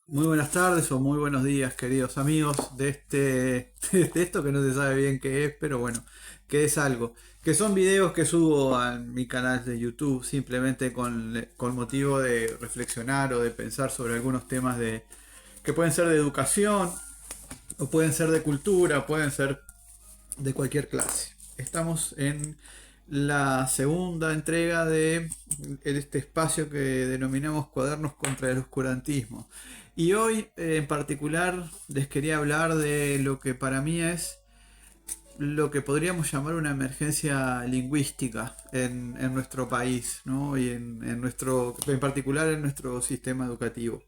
Muy buenas tardes o muy buenos días, queridos amigos de esto que no se sabe bien qué es, pero bueno, que es algo. Que son videos que subo a mi canal de YouTube simplemente con motivo de reflexionar o de pensar sobre algunos temas que pueden ser de educación o pueden ser de cultura, pueden ser de cualquier clase. Estamos en la segunda entrega de este espacio que denominamos Cuadernos contra el Oscurantismo. Y hoy en particular les quería hablar de lo que para mí es lo que podríamos llamar una emergencia lingüística en nuestro país, ¿no? Y en particular en nuestro sistema educativo.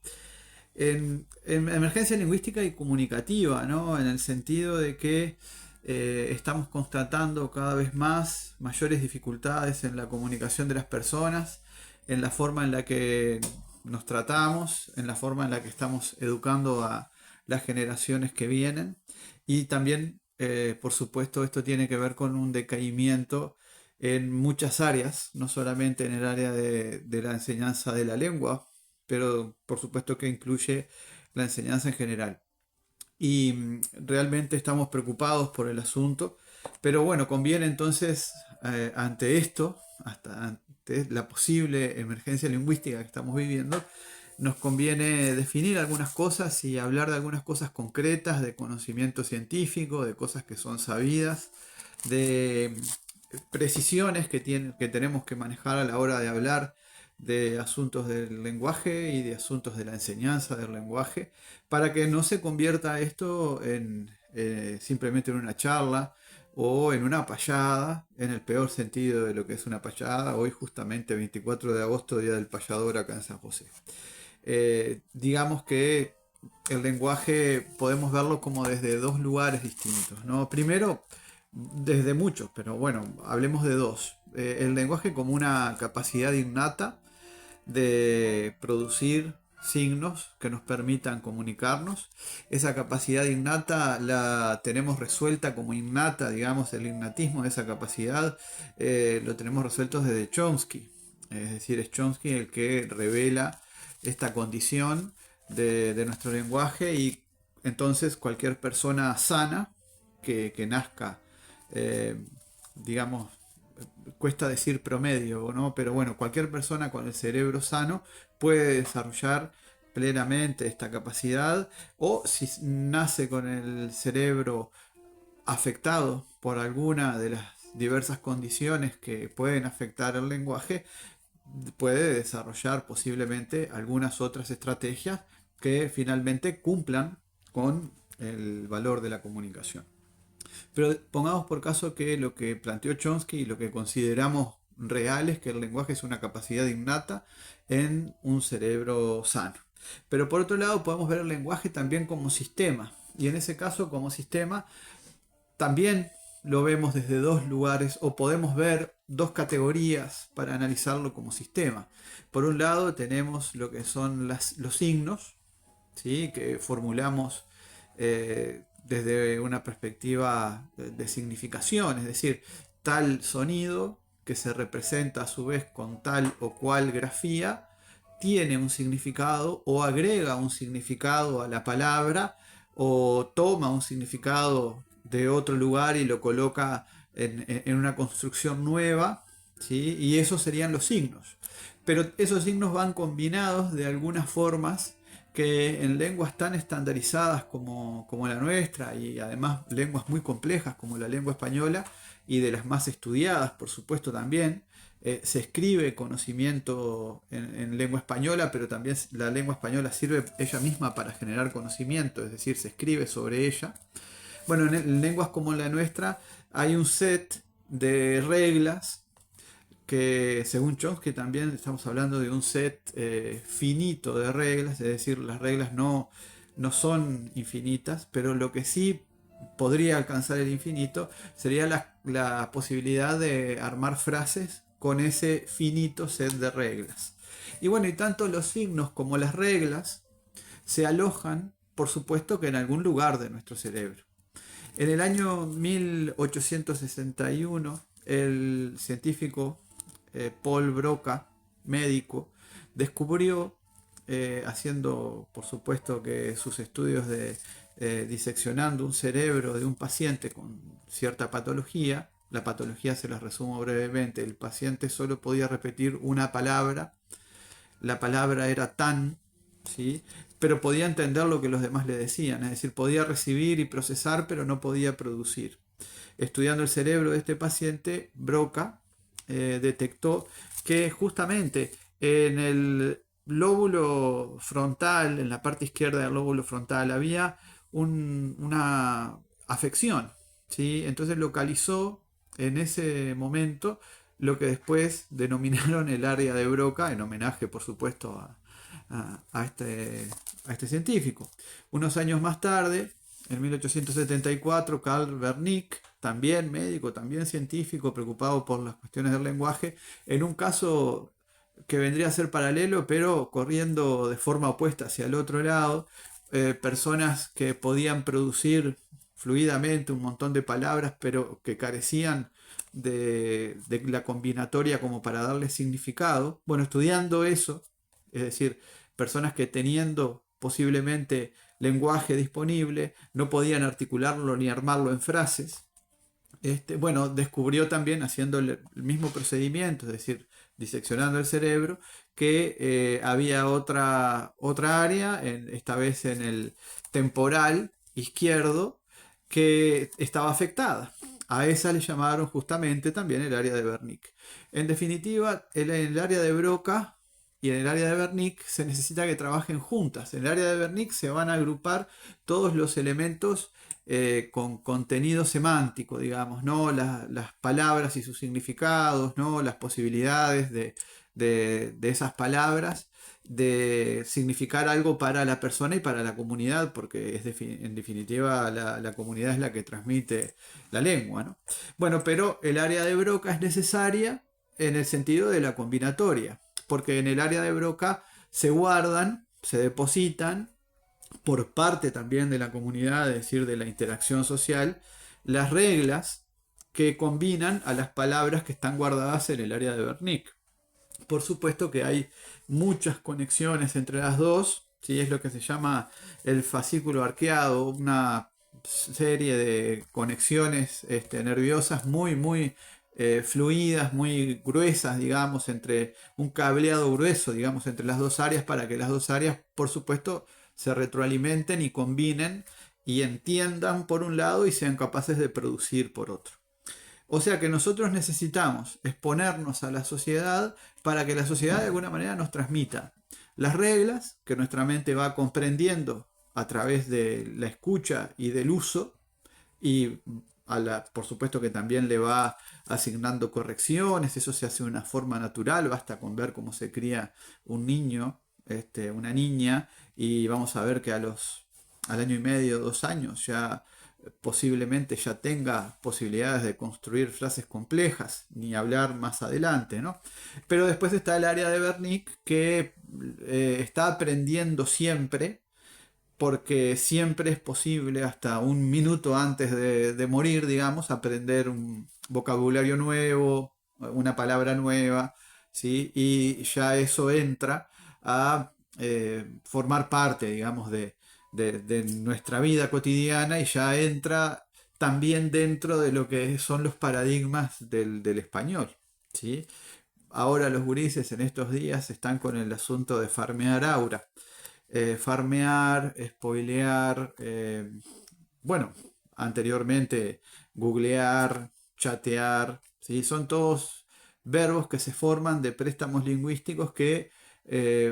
En emergencia lingüística y comunicativa, ¿no? En el sentido de que estamos constatando cada vez más mayores dificultades en la comunicación de las personas, en la forma en la que nos tratamos, en la forma en la que estamos educando a las generaciones que vienen y también, por supuesto, esto tiene que ver con un decaimiento en muchas áreas, no solamente en el área de la enseñanza de la lengua, pero por supuesto que incluye la enseñanza en general. Y realmente estamos preocupados por el asunto, pero bueno, conviene entonces ante esto, hasta ante la posible emergencia lingüística que estamos viviendo, nos conviene definir algunas cosas y hablar de algunas cosas concretas, de conocimiento científico, de cosas que son sabidas, de precisiones que tenemos que manejar a la hora de hablar de asuntos del lenguaje y de asuntos de la enseñanza del lenguaje, para que no se convierta esto en simplemente en una charla o en una payada, en el peor sentido de lo que es una payada, hoy justamente 24 de agosto, Día del Payador acá en San José. Digamos que el lenguaje podemos verlo como desde dos lugares distintos, ¿no? Primero, desde muchos, pero bueno, hablemos de dos. El lenguaje como una capacidad innata de producir signos que nos permitan comunicarnos. Esa capacidad innata la tenemos resuelta como innata, digamos, el innatismo de esa capacidad lo tenemos resuelto desde Chomsky. Es decir, es Chomsky el que revela esta condición de nuestro lenguaje y entonces cualquier persona sana que nazca, eh, digamos, cuesta decir promedio, ¿no? Pero bueno, cualquier persona con el cerebro sano puede desarrollar plenamente esta capacidad o si nace con el cerebro afectado por alguna de las diversas condiciones que pueden afectar el lenguaje, puede desarrollar posiblemente algunas otras estrategias que finalmente cumplan con el valor de la comunicación. Pero pongamos por caso que lo que planteó Chomsky y lo que consideramos real es que el lenguaje es una capacidad innata en un cerebro sano. Pero por otro lado podemos ver el lenguaje también como sistema. Y en ese caso como sistema también lo vemos desde dos lugares o podemos ver dos categorías para analizarlo como sistema. Por un lado tenemos lo que son los signos, ¿sí? Que formulamos desde una perspectiva de significación, es decir, tal sonido que se representa a su vez con tal o cual grafía tiene un significado o agrega un significado a la palabra o toma un significado de otro lugar y lo coloca en una construcción nueva, ¿sí? Y esos serían los signos. Pero esos signos van combinados de algunas formas que en lenguas tan estandarizadas como la nuestra y además lenguas muy complejas como la lengua española y de las más estudiadas por supuesto también, se escribe conocimiento en lengua española, pero también la lengua española sirve ella misma para generar conocimiento, es decir, se escribe sobre ella. Bueno, en lenguas como la nuestra hay un set de reglas que según Chomsky también estamos hablando de un set finito de reglas, es decir, las reglas no son infinitas, pero lo que sí podría alcanzar el infinito sería la posibilidad de armar frases con ese finito set de reglas. Y bueno, y tanto los signos como las reglas se alojan, por supuesto, que en algún lugar de nuestro cerebro. En el año 1861, el científico Paul Broca, médico, descubrió haciendo, por supuesto, que sus estudios de diseccionando un cerebro de un paciente con cierta patología. La patología se las resumo brevemente. El paciente solo podía repetir una palabra. La palabra era tan, ¿sí? Pero podía entender lo que los demás le decían. Es decir, podía recibir y procesar, pero no podía producir. Estudiando el cerebro de este paciente, Broca detectó que justamente en el lóbulo frontal, en la parte izquierda del lóbulo frontal, había una afección, ¿sí? Entonces localizó en ese momento lo que después denominaron el área de Broca, en homenaje, por supuesto, a este científico. Unos años más tarde, en 1874, Carl Wernicke, también médico, también científico, preocupado por las cuestiones del lenguaje, en un caso que vendría a ser paralelo, pero corriendo de forma opuesta hacia el otro lado, personas que podían producir fluidamente un montón de palabras, pero que carecían de la combinatoria como para darle significado. Bueno, estudiando eso, es decir, personas que teniendo posiblemente lenguaje disponible, no podían articularlo ni armarlo en frases. Bueno, descubrió también, haciendo el mismo procedimiento, es decir, diseccionando el cerebro, que había otra área, esta vez en el temporal izquierdo, que estaba afectada. A esa le llamaron justamente también el área de Wernicke. En definitiva, en el área de Broca y en el área de Wernicke se necesita que trabajen juntas. En el área de Wernicke se van a agrupar todos los elementos con contenido semántico, digamos, ¿no? Las palabras y sus significados, ¿no? Las posibilidades de esas palabras, de significar algo para la persona y para la comunidad, porque en definitiva la comunidad es la que transmite la lengua, ¿no? Bueno, pero el área de Broca es necesaria en el sentido de la combinatoria, porque en el área de Broca se guardan, se depositan por parte también de la comunidad, es decir, de la interacción social, las reglas que combinan a las palabras que están guardadas en el área de Wernicke. Por supuesto que hay muchas conexiones entre las dos, ¿sí? Es lo que se llama el fascículo arqueado, una serie de conexiones nerviosas muy fluidas, muy gruesas, digamos, entre un cableado grueso, digamos, entre las dos áreas para que las dos áreas, por supuesto, se retroalimenten y combinen y entiendan por un lado y sean capaces de producir por otro. O sea que nosotros necesitamos exponernos a la sociedad para que la sociedad de alguna manera nos transmita las reglas que nuestra mente va comprendiendo a través de la escucha y del uso, y por supuesto que también le va asignando correcciones. Eso se hace de una forma natural, basta con ver cómo se cría un niño, una niña, y vamos a ver que al año y medio, 2 años, ya posiblemente ya tenga posibilidades de construir frases complejas, ni hablar más adelante, ¿no? Pero después está el área de Wernicke, que está aprendiendo siempre, porque siempre es posible, hasta un minuto antes de morir, digamos, aprender un vocabulario nuevo, una palabra nueva, ¿sí? Y ya eso entra a formar parte, digamos, de nuestra vida cotidiana, y ya entra también dentro de lo que son los paradigmas del español, ¿sí? Ahora los gurises en estos días están con el asunto de farmear aura. Farmear, spoilear, bueno, anteriormente googlear, chatear, ¿sí? Son todos verbos que se forman de préstamos lingüísticos que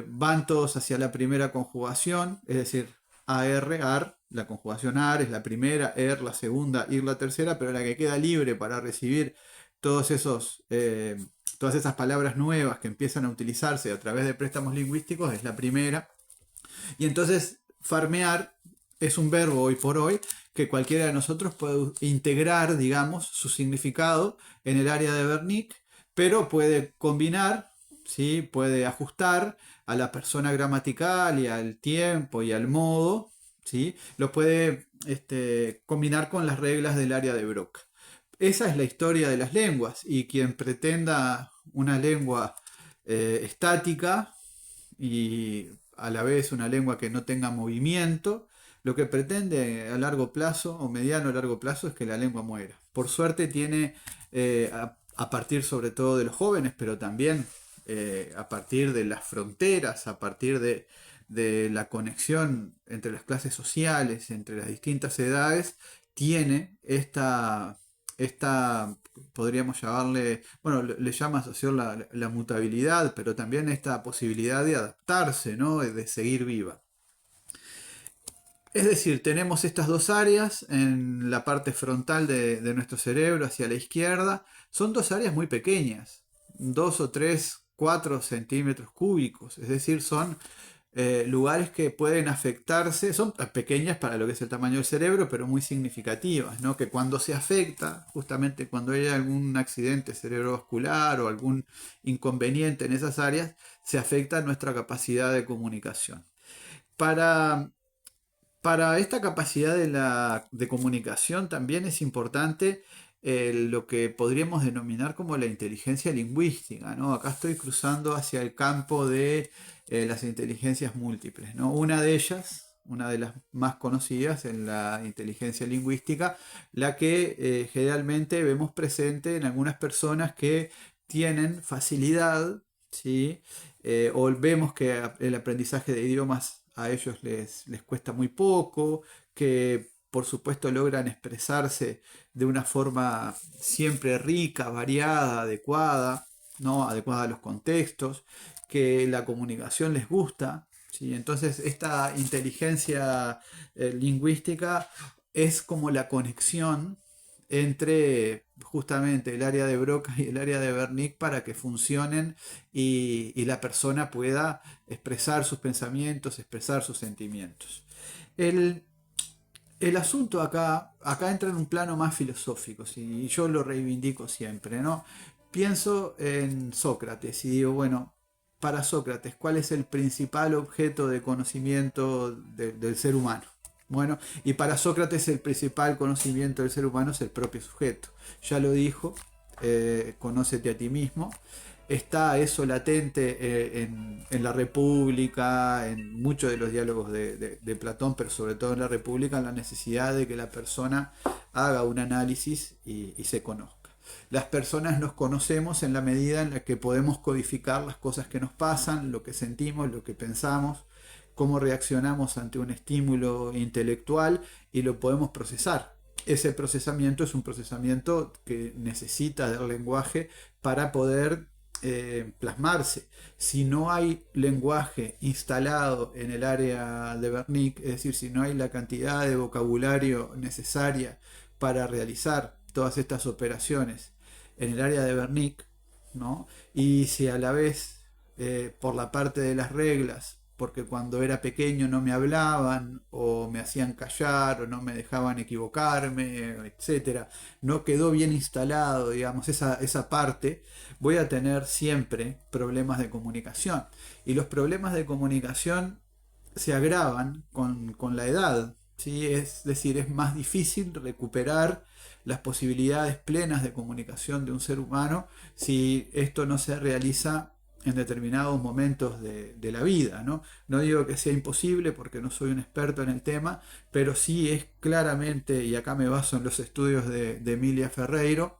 van todos hacia la primera conjugación, es decir, AR, la conjugación AR es la primera, la segunda, ir la tercera, pero la que queda libre para recibir todos todas esas palabras nuevas que empiezan a utilizarse a través de préstamos lingüísticos es la primera. Y entonces farmear es un verbo hoy por hoy que cualquiera de nosotros puede integrar, digamos, su significado en el área de Wernicke, pero puede combinar, ¿sí? Puede ajustar a la persona gramatical y al tiempo y al modo, ¿sí? Lo puede combinar con las reglas del área de Broca. Esa es la historia de las lenguas, y quien pretenda una lengua estática y a la vez una lengua que no tenga movimiento, lo que pretende a largo plazo o mediano o largo plazo es que la lengua muera. Por suerte tiene, a partir sobre todo de los jóvenes, pero también a partir de las fronteras, a partir de la conexión entre las clases sociales, entre las distintas edades, tiene esta podríamos llamarle, bueno, le llama asociación la mutabilidad, pero también esta posibilidad de adaptarse, ¿no? De seguir viva. Es decir, tenemos estas dos áreas en la parte frontal de nuestro cerebro hacia la izquierda. Son dos áreas muy pequeñas, 2 o 3, 4 centímetros cúbicos. Es decir, son lugares que pueden afectarse, son pequeñas para lo que es el tamaño del cerebro, pero muy significativas, ¿no? Que cuando se afecta, justamente cuando hay algún accidente cerebrovascular o algún inconveniente en esas áreas, se afecta nuestra capacidad de comunicación. Para esta capacidad de comunicación también es importante lo que podríamos denominar como la inteligencia lingüística, ¿no? Acá estoy cruzando hacia el campo de las inteligencias múltiples, ¿no? Una de ellas, una de las más conocidas en la inteligencia lingüística, la que generalmente vemos presente en algunas personas que tienen facilidad, ¿sí? O vemos que el aprendizaje de idiomas a ellos les cuesta muy poco, que por supuesto logran expresarse de una forma siempre rica, variada, adecuada, ¿no? Adecuada a los contextos, que la comunicación les gusta, ¿sí? Entonces esta inteligencia lingüística es como la conexión entre justamente el área de Broca y el área de Wernicke para que funcionen y la persona pueda expresar sus pensamientos, expresar sus sentimientos. El, el asunto acá entra en un plano más filosófico, ¿sí? Y yo lo reivindico siempre, ¿no? Pienso en Sócrates y digo, bueno, para Sócrates, ¿cuál es el principal objeto de conocimiento del ser humano? Bueno, y para Sócrates el principal conocimiento del ser humano es el propio sujeto. Ya lo dijo, conócete a ti mismo. Está eso latente en la República, en muchos de los diálogos de Platón, pero sobre todo en la República, en la necesidad de que la persona haga un análisis y se conozca. Las personas nos conocemos en la medida en la que podemos codificar las cosas que nos pasan, lo que sentimos, lo que pensamos, cómo reaccionamos ante un estímulo intelectual y lo podemos procesar. Ese procesamiento es un procesamiento que necesita del lenguaje para poder plasmarse. Si no hay lenguaje instalado en el área de Wernicke, es decir, si no hay la cantidad de vocabulario necesaria para realizar todas estas operaciones en el área de Wernicke, ¿no? Y si a la vez por la parte de las reglas, porque cuando era pequeño no me hablaban o me hacían callar o no me dejaban equivocarme, etcétera, no quedó bien instalado, digamos, esa parte, voy a tener siempre problemas de comunicación. Y los problemas de comunicación se agravan con la edad, ¿sí? Es decir, es más difícil recuperar las posibilidades plenas de comunicación de un ser humano si esto no se realiza en determinados momentos de la vida, ¿no? No digo que sea imposible porque no soy un experto en el tema, pero sí es claramente, y acá me baso en los estudios de Emilia Ferreiro,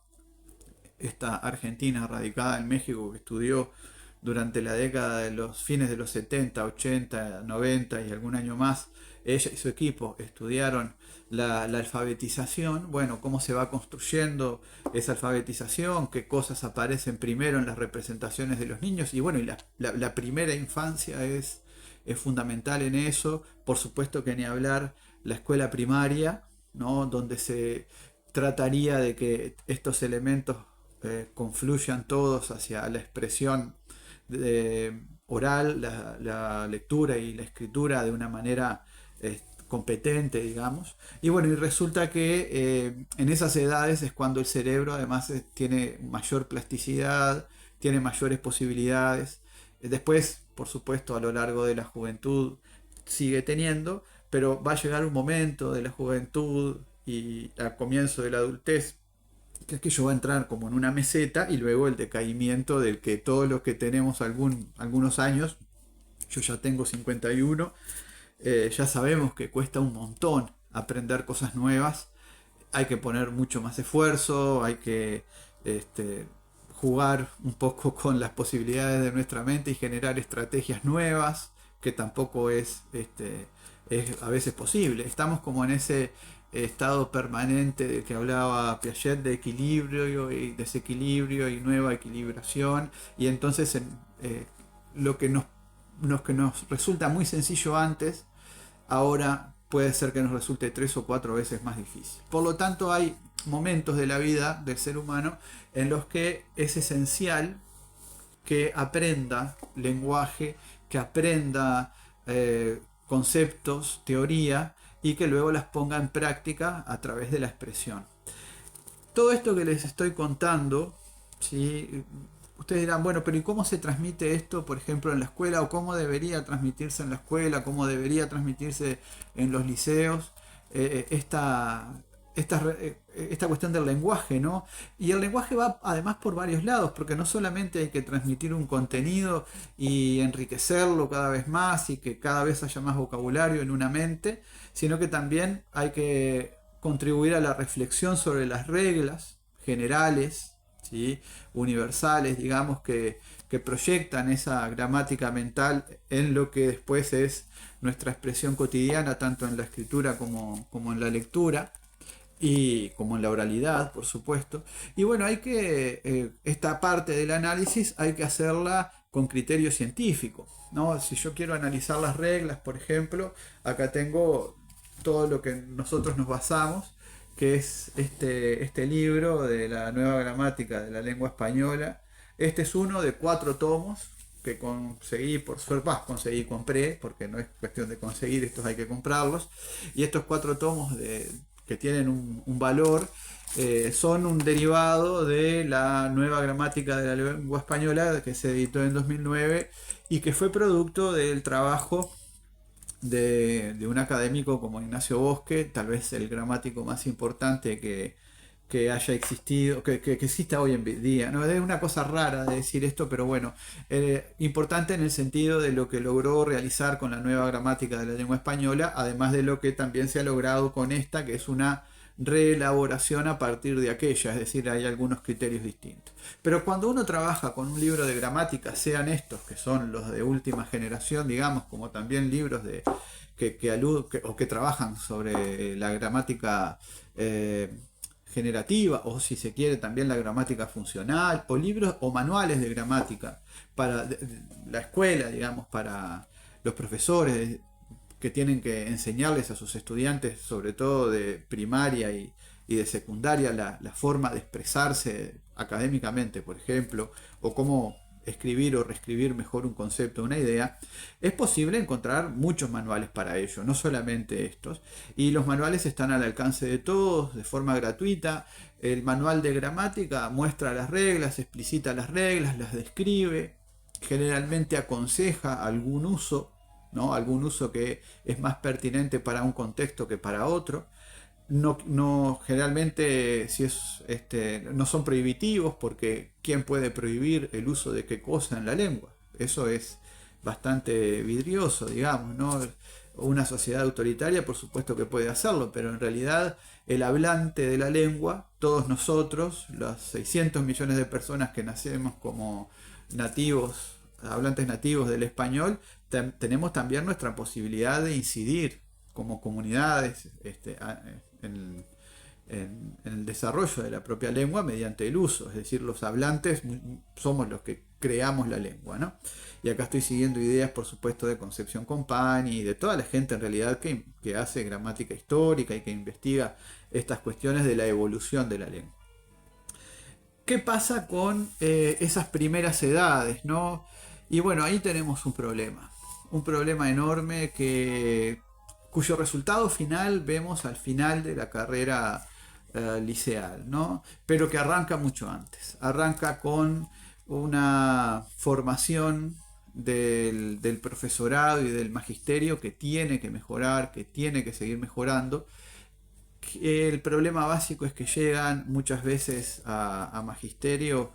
esta argentina radicada en México que estudió durante la década de los fines de los 70, 80, 90 y algún año más. Ella y su equipo estudiaron la alfabetización, bueno, cómo se va construyendo esa alfabetización, qué cosas aparecen primero en las representaciones de los niños, y bueno, y la primera infancia es fundamental en eso. Por supuesto que ni hablar la escuela primaria, ¿no? Donde se trataría de que estos elementos confluyan todos hacia la expresión oral, la lectura y la escritura de una manera competente, digamos. Y bueno, y resulta que en esas edades es cuando el cerebro además tiene mayor plasticidad, tiene mayores posibilidades. Después, por supuesto, a lo largo de la juventud sigue teniendo, pero va a llegar un momento de la juventud y al comienzo de la adultez que aquello va a entrar como en una meseta y luego el decaimiento del que todos los que tenemos algunos años Yo ya tengo 51. Ya sabemos que cuesta un montón aprender cosas nuevas. Hay que poner mucho más esfuerzo, hay que este, jugar un poco con las posibilidades de nuestra mente y generar estrategias nuevas, que tampoco es a veces posible. Estamos como en ese estado permanente del que hablaba Piaget, de equilibrio y desequilibrio y nueva equilibración, y entonces lo que nos resulta muy sencillo antes, ahora puede ser que nos resulte 3 o 4 veces más difícil. Por lo tanto, hay momentos de la vida del ser humano en los que es esencial que aprenda lenguaje, que aprenda conceptos, teoría, y que luego las ponga en práctica a través de la expresión. Todo esto que les estoy contando, ¿sí? Ustedes dirán, bueno, pero ¿y cómo se transmite esto, por ejemplo, en la escuela? ¿O cómo debería transmitirse en la escuela? ¿Cómo debería transmitirse en los liceos? Esta cuestión del lenguaje, ¿no? Y el lenguaje va además por varios lados, porque no solamente hay que transmitir un contenido y enriquecerlo cada vez más y que cada vez haya más vocabulario en una mente, sino que también hay que contribuir a la reflexión sobre las reglas generales, ¿sí? Universales, digamos, que proyectan esa gramática mental en lo que después es nuestra expresión cotidiana, tanto en la escritura como en la lectura y como en la oralidad, por supuesto. Y bueno, esta parte del análisis hay que hacerla con criterio científico, ¿no? Si yo quiero analizar las reglas, por ejemplo, acá tengo todo lo que nosotros nos basamos, que es este libro de la nueva gramática de la lengua española. Este es uno de 4 tomos que conseguí, por suerte, compré, porque no es cuestión de conseguir, estos hay que comprarlos. Y estos 4 tomos que tienen un valor, son un derivado de la nueva gramática de la lengua española, que se editó en 2009 y que fue producto del trabajo de un académico como Ignacio Bosque, tal vez el gramático más importante que haya existido, que exista hoy en día. ¿No? Es una cosa rara de decir esto, pero bueno, importante en el sentido de lo que logró realizar con la nueva gramática de la lengua española, además de lo que también se ha logrado con esta, que es una reelaboración a partir de aquella, es decir, hay algunos criterios distintos. Pero cuando uno trabaja con un libro de gramática, sean estos que son los de última generación, digamos, como también libros que trabajan sobre la gramática generativa, o si se quiere también la gramática funcional, o libros o manuales de gramática para la escuela, digamos, para los profesores que tienen que enseñarles a sus estudiantes, sobre todo de primaria y de secundaria, la forma de expresarse académicamente, por ejemplo, o cómo escribir o reescribir mejor un concepto, una idea. Es posible encontrar muchos manuales para ello, no solamente estos, y los manuales están al alcance de todos de forma gratuita. El manual de gramática muestra las reglas, explicita las reglas, las describe, generalmente aconseja algún uso, ¿no? Algún uso que es más pertinente para un contexto que para otro. No generalmente no son prohibitivos, porque ¿quién puede prohibir el uso de qué cosa en la lengua? Eso es bastante vidrioso, digamos, ¿no? Una sociedad autoritaria por supuesto que puede hacerlo, pero en realidad el hablante de la lengua, todos nosotros, los 600 millones de personas que nacemos como nativos, hablantes nativos del español, tenemos también nuestra posibilidad de incidir como comunidades en, en el desarrollo de la propia lengua mediante el uso. Es decir, los hablantes somos los que creamos la lengua, ¿no? Y acá estoy siguiendo ideas, por supuesto, de Concepción Company y de toda la gente en realidad que hace gramática histórica y que investiga estas cuestiones de la evolución de la lengua. ¿Qué pasa con esas primeras edades, ¿no? Y bueno, ahí tenemos un problema enorme cuyo resultado final vemos al final de la carrera liceal, ¿no? Pero que arranca mucho antes. Arranca con una formación del profesorado y del magisterio que tiene que mejorar, que tiene que seguir mejorando. El problema básico es que llegan muchas veces a magisterio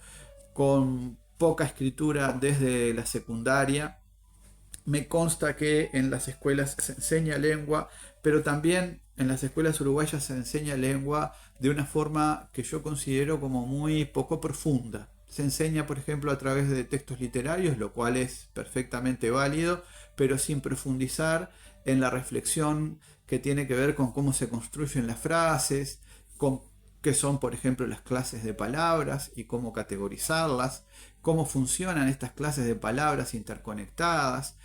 con poca escritura desde la secundaria, Me consta que en las escuelas se enseña lengua, pero también en las escuelas uruguayas se enseña lengua de una forma que yo considero como muy poco profunda. Se enseña, por ejemplo, a través de textos literarios, lo cual es perfectamente válido, pero sin profundizar en la reflexión que tiene que ver con cómo se construyen las frases, con qué son, por ejemplo, las clases de palabras y cómo categorizarlas, cómo funcionan estas clases de palabras interconectadas,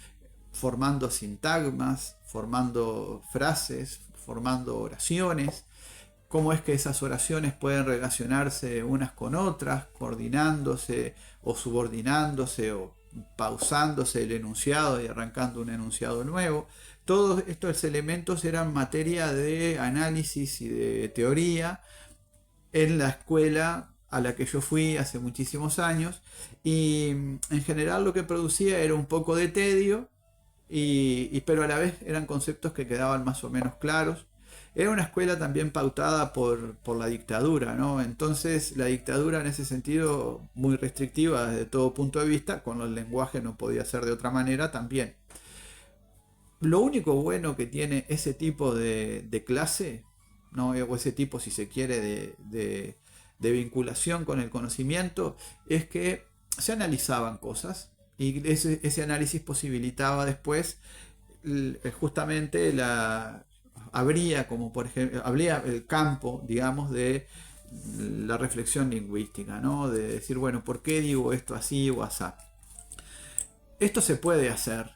formando sintagmas, formando frases, formando oraciones, cómo es que esas oraciones pueden relacionarse unas con otras, coordinándose o subordinándose o pausándose el enunciado y arrancando un enunciado nuevo. Todos estos elementos eran materia de análisis y de teoría en la escuela a la que yo fui hace muchísimos años, y en general lo que producía era un poco de tedio, pero a la vez eran conceptos que quedaban más o menos claros. Era una escuela también pautada por la dictadura, ¿no? Entonces la dictadura en ese sentido muy restrictiva desde todo punto de vista, con el lenguaje no podía ser de otra manera también. Lo único bueno que tiene ese tipo de clase, ¿no? O ese tipo, si se quiere, de vinculación con el conocimiento, es que se analizaban cosas y ese análisis posibilitaba después justamente habría como por ejemplo, habría el campo, digamos, de la reflexión lingüística, ¿no? De decir, bueno, ¿por qué digo esto así o así? Esto se puede hacer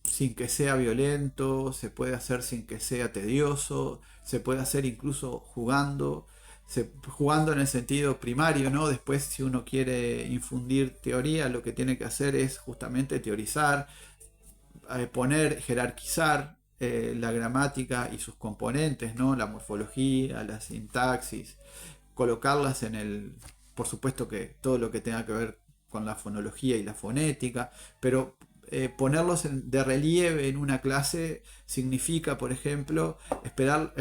sin que sea violento, se puede hacer sin que sea tedioso, se puede hacer incluso jugando, jugando en el sentido primario, ¿no? Después, si uno quiere infundir teoría, lo que tiene que hacer es justamente teorizar, poner, jerarquizar la gramática y sus componentes, ¿no? La morfología, la sintaxis, colocarlas en el, por supuesto que todo lo que tenga que ver con la fonología y la fonética, pero ponerlos de relieve en una clase significa, por ejemplo, esperar,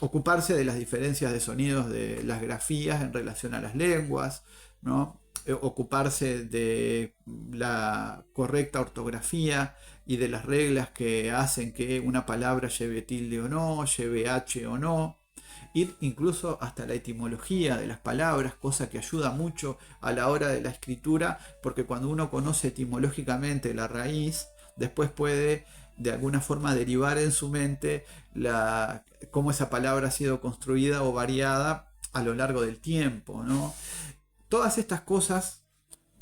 ocuparse de las diferencias de sonidos de las grafías en relación a las lenguas, ¿no? Ocuparse de la correcta ortografía y de las reglas que hacen que una palabra lleve tilde o no, lleve h o no, ir incluso hasta la etimología de las palabras, cosa que ayuda mucho a la hora de la escritura, porque cuando uno conoce etimológicamente la raíz, después puede de alguna forma derivar en su mente cómo esa palabra ha sido construida o variada a lo largo del tiempo, ¿no? Todas estas cosas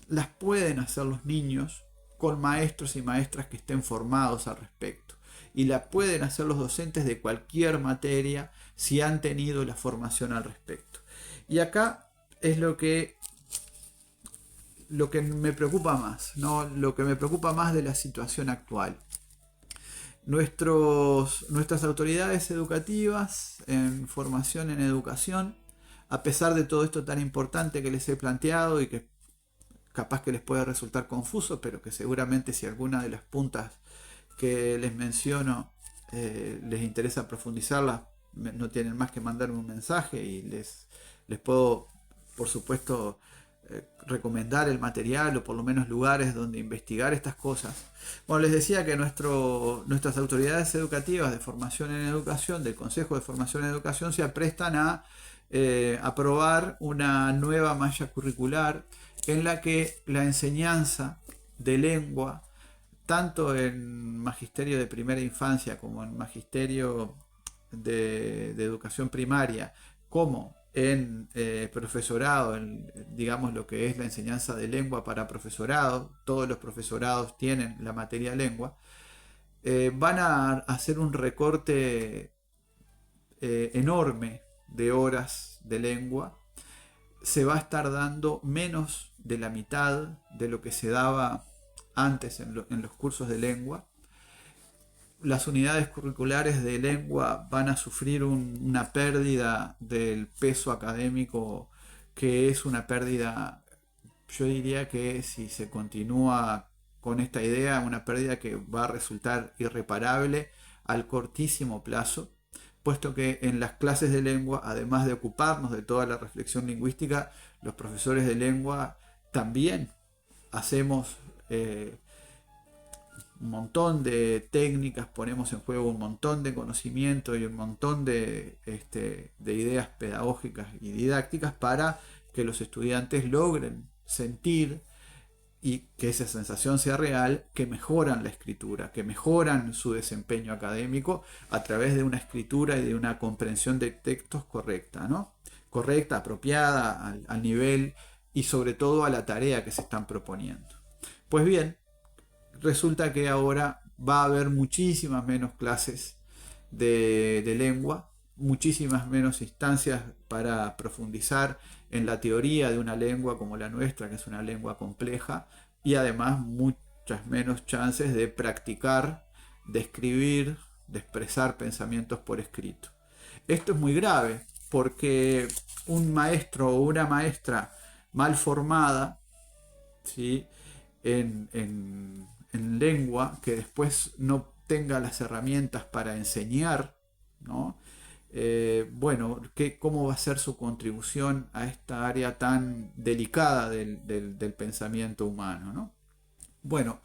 las pueden hacer los niños con maestros y maestras que estén formados al respecto. Y la pueden hacer los docentes de cualquier materia si han tenido la formación al respecto. Y acá es lo que me preocupa más, ¿no? Lo que me preocupa más de la situación actual. Nuestras autoridades educativas en formación en educación, a pesar de todo esto tan importante que les he planteado y que capaz que les puede resultar confuso, pero que seguramente si alguna de las puntas que les menciono les interesa profundizarlas, no tienen más que mandarme un mensaje y les puedo, por supuesto, recomendar el material o por lo menos lugares donde investigar estas cosas. Bueno, les decía que nuestras autoridades educativas de formación en educación, del Consejo de Formación en Educación, se aprestan a aprobar una nueva malla curricular en la que la enseñanza de lengua, tanto en magisterio de primera infancia como en magisterio de educación primaria, como en profesorado, digamos lo que es la enseñanza de lengua para profesorado, todos los profesorados tienen la materia lengua, van a hacer un recorte enorme de horas de lengua. Se va a estar dando menos de la mitad de lo que se daba antes en los cursos de lengua. Las unidades curriculares de lengua van a sufrir una pérdida del peso académico, que es una pérdida, yo diría que si se continúa con esta idea, una pérdida que va a resultar irreparable al cortísimo plazo, puesto que en las clases de lengua, además de ocuparnos de toda la reflexión lingüística, los profesores de lengua también hacemos un montón de técnicas, ponemos en juego un montón de conocimiento y un montón de ideas pedagógicas y didácticas para que los estudiantes logren sentir y que esa sensación sea real, que mejoran la escritura, que mejoran su desempeño académico a través de una escritura y de una comprensión de textos correcta, ¿no? Correcta, apropiada al nivel y sobre todo a la tarea que se están proponiendo. Pues bien, resulta que ahora va a haber muchísimas menos clases de lengua, muchísimas menos instancias para profundizar en la teoría de una lengua como la nuestra, que es una lengua compleja, y además muchas menos chances de practicar, de escribir, de expresar pensamientos por escrito. Esto es muy grave porque un maestro o una maestra mal formada, ¿sí?, en lengua, que después no tenga las herramientas para enseñar, ¿no? Bueno, ¿cómo va a ser su contribución a esta área tan delicada del pensamiento humano, ¿no? Bueno,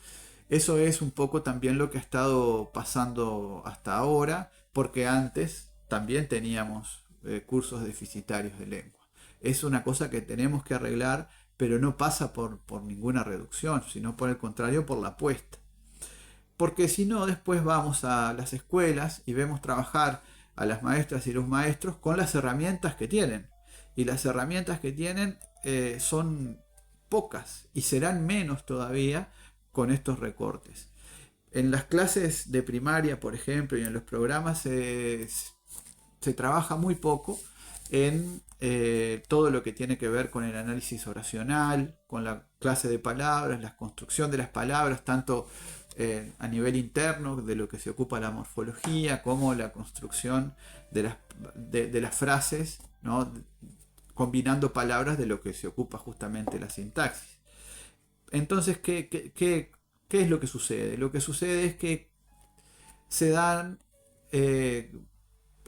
eso es un poco también lo que ha estado pasando hasta ahora, porque antes también teníamos cursos deficitarios de lengua. Es una cosa que tenemos que arreglar, pero no pasa por ninguna reducción, sino por el contrario, por la apuesta. Porque si no, después vamos a las escuelas y vemos trabajar a las maestras y los maestros con las herramientas que tienen. Y las herramientas que tienen son pocas y serán menos todavía con estos recortes. En las clases de primaria, por ejemplo, y en los programas se trabaja muy poco en todo lo que tiene que ver con el análisis oracional, con la clase de palabras, la construcción de las palabras, tanto a nivel interno de lo que se ocupa la morfología, como la construcción de las frases, ¿no?, combinando palabras, de lo que se ocupa justamente la sintaxis. Entonces, ¿qué es lo que sucede? Lo que sucede es que se dan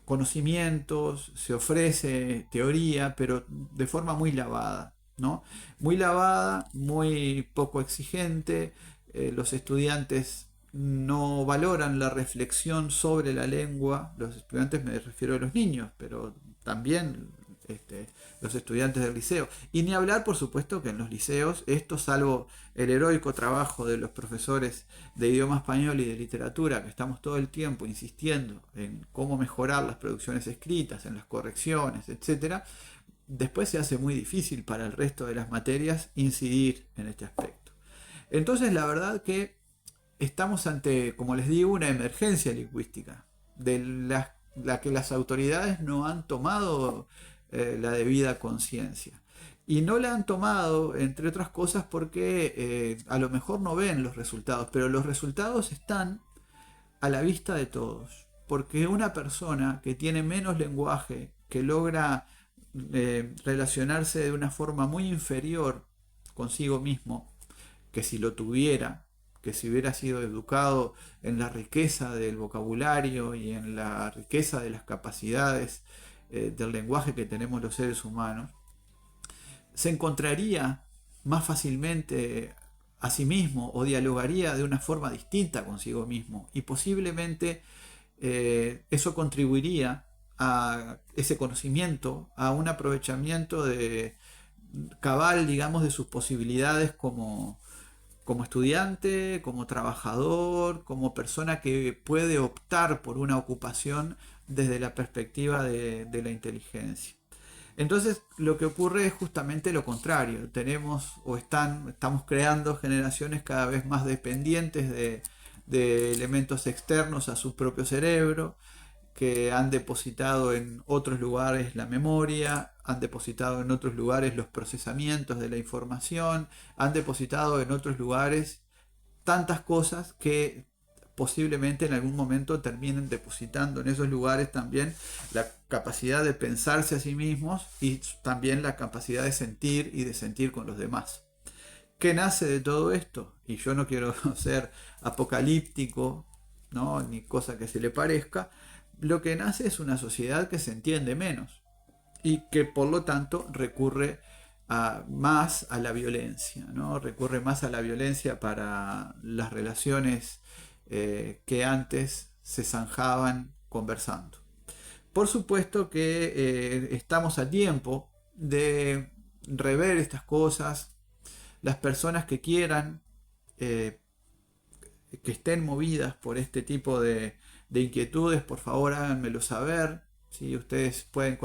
conocimientos, se ofrece teoría, pero de forma muy lavada, ¿no? Muy lavada, muy poco exigente. Los estudiantes no valoran la reflexión sobre la lengua. Los estudiantes, me refiero a los niños, pero también los estudiantes del liceo. Y ni hablar, por supuesto, que en los liceos, esto, salvo el heroico trabajo de los profesores de idioma español y de literatura, que estamos todo el tiempo insistiendo en cómo mejorar las producciones escritas, en las correcciones, etcétera, después se hace muy difícil para el resto de las materias incidir en este aspecto. Entonces, la verdad que estamos ante, como les digo, una emergencia lingüística, de la que las autoridades no han tomado la debida conciencia. Y no la han tomado, entre otras cosas, porque a lo mejor no ven los resultados, pero los resultados están a la vista de todos. Porque una persona que tiene menos lenguaje, que logra relacionarse de una forma muy inferior consigo mismo, que si lo tuviera, que si hubiera sido educado en la riqueza del vocabulario y en la riqueza de las capacidades del lenguaje que tenemos los seres humanos, se encontraría más fácilmente a sí mismo o dialogaría de una forma distinta consigo mismo, y posiblemente eso contribuiría a ese conocimiento, a un aprovechamiento cabal, digamos, de sus posibilidades como estudiante, como trabajador, como persona que puede optar por una ocupación desde la perspectiva de la inteligencia. Entonces, lo que ocurre es justamente lo contrario. Estamos creando generaciones cada vez más dependientes de elementos externos a su propio cerebro, que han depositado en otros lugares la memoria, han depositado en otros lugares los procesamientos de la información, han depositado en otros lugares tantas cosas que posiblemente en algún momento terminen depositando en esos lugares también la capacidad de pensarse a sí mismos y también la capacidad de sentir y de sentir con los demás. ¿Qué nace de todo esto? Y yo no quiero ser apocalíptico, ¿no?, ni cosa que se le parezca. Lo que nace es una sociedad que se entiende menos y que por lo tanto recurre más a la violencia, ¿no? Recurre más a la violencia para las relaciones que antes se zanjaban conversando. Por supuesto que estamos a tiempo de rever estas cosas. Las personas que quieran, eh, que estén movidas por este tipo de inquietudes, por favor háganmelo saber. Si ustedes pueden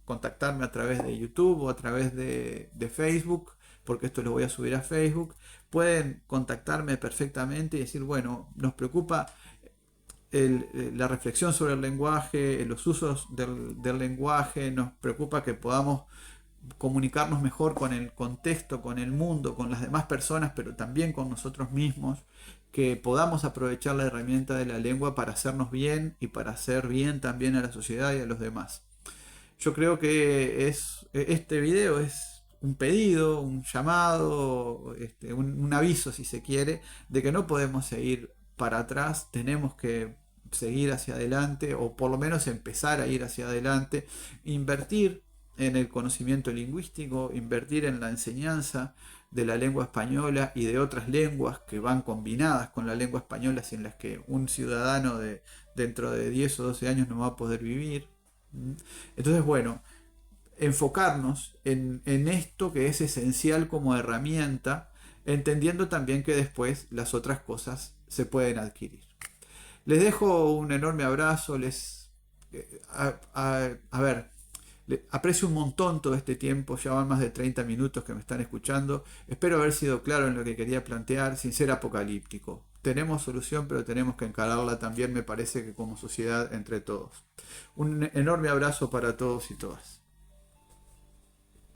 contactarme a través de YouTube o a través de Facebook, porque esto lo voy a subir a Facebook. Pueden contactarme perfectamente y decir, bueno, nos preocupa la reflexión sobre el lenguaje, los usos del lenguaje, nos preocupa que podamos comunicarnos mejor con el contexto, con el mundo, con las demás personas, pero también con nosotros mismos, que podamos aprovechar la herramienta de la lengua para hacernos bien y para hacer bien también a la sociedad y a los demás. Yo creo que este video es un pedido, un llamado, un aviso si se quiere, de que no podemos seguir para atrás, tenemos que seguir hacia adelante o por lo menos empezar a ir hacia adelante, invertir en el conocimiento lingüístico, invertir en la enseñanza de la lengua española y de otras lenguas que van combinadas con la lengua española, sin las que un ciudadano dentro de 10 o 12 años no va a poder vivir. Entonces, bueno, enfocarnos en esto que es esencial como herramienta, entendiendo también que después las otras cosas se pueden adquirir. Les dejo un enorme abrazo, a ver, aprecio un montón todo este tiempo, ya van más de 30 minutos que me están escuchando. Espero haber sido claro en lo que quería plantear, sin ser apocalíptico. Tenemos solución, pero tenemos que encararla también, me parece que como sociedad entre todos. Un enorme abrazo para todos y todas.